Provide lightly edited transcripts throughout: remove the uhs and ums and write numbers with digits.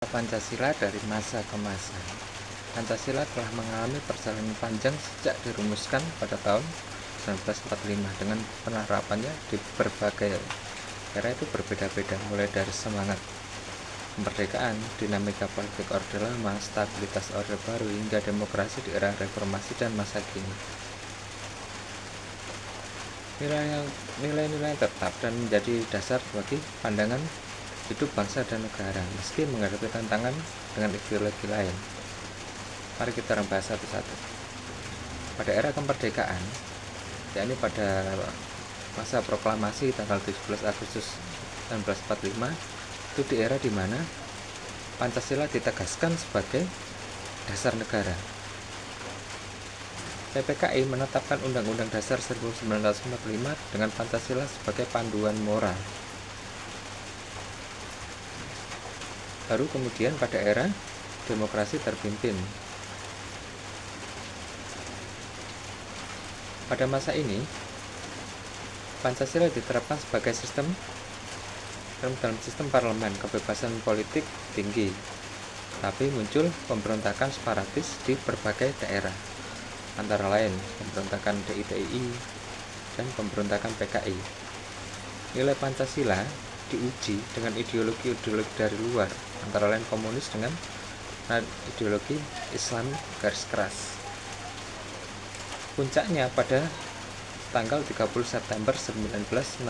Pancasila dari masa ke masa. Pancasila telah mengalami perjalanan panjang sejak dirumuskan pada tahun 1945 dengan penerapannya di berbagai era itu berbeda-beda, mulai dari semangat kemerdekaan, dinamika politik orde lama, stabilitas orde baru, hingga demokrasi di era reformasi dan masa kini. Nilai-nilai tetap dan menjadi dasar bagi pandangan hidup bangsa dan negara meski menghadapi tantangan dengan ideologi lain. Mari kita bahas satu-satu. Pada era kemerdekaan, yakni pada masa proklamasi tanggal 17 Agustus 1945, itu di era di mana Pancasila ditegaskan sebagai dasar negara. PPKI menetapkan Undang-Undang Dasar 1945 dengan Pancasila sebagai panduan moral. Baru kemudian pada era demokrasi terpimpin. Pada masa ini, Pancasila diterapkan sebagai dalam sistem parlemen, kebebasan politik tinggi, tapi muncul pemberontakan separatis di berbagai daerah, antara lain pemberontakan DITI dan pemberontakan PKI. Nilai Pancasila diuji dengan ideologi-ideologi dari luar, antara lain komunis dengan ideologi Islam garis keras. Puncaknya pada tanggal 30 September 1965.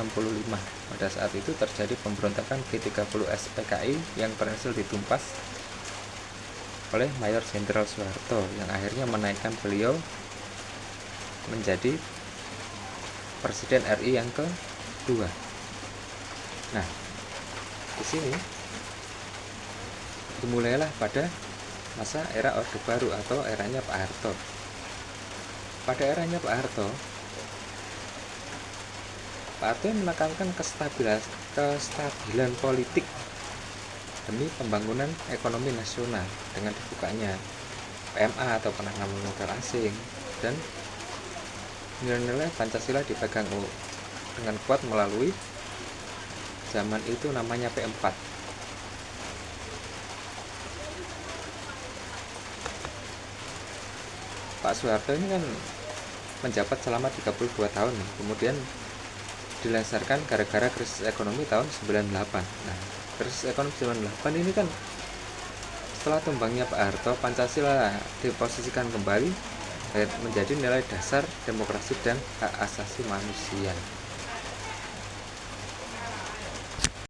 Pada saat itu terjadi pemberontakan G30S PKI yang berhasil ditumpas oleh Mayor Jenderal Soeharto, yang akhirnya menaikkan beliau menjadi Presiden RI yang kedua. Nah, di sini dimulailah pada masa era Orde Baru atau eranya Pak Harto. Pada eranya Pak Harto menekankan kestabilan politik demi pembangunan ekonomi nasional dengan dibukanya PMA atau penanaman modal asing, dan nilai-nilai Pancasila dipegang dengan kuat melalui zaman itu namanya P4. Pak Soeharto ini kan menjabat selama 32 tahun, kemudian dilengsarkan gara-gara krisis ekonomi tahun 98. Nah, krisis ekonomi 98 ini kan setelah tumbangnya Pak Harto, Pancasila diposisikan kembali menjadi nilai dasar demokrasi dan hak asasi manusia.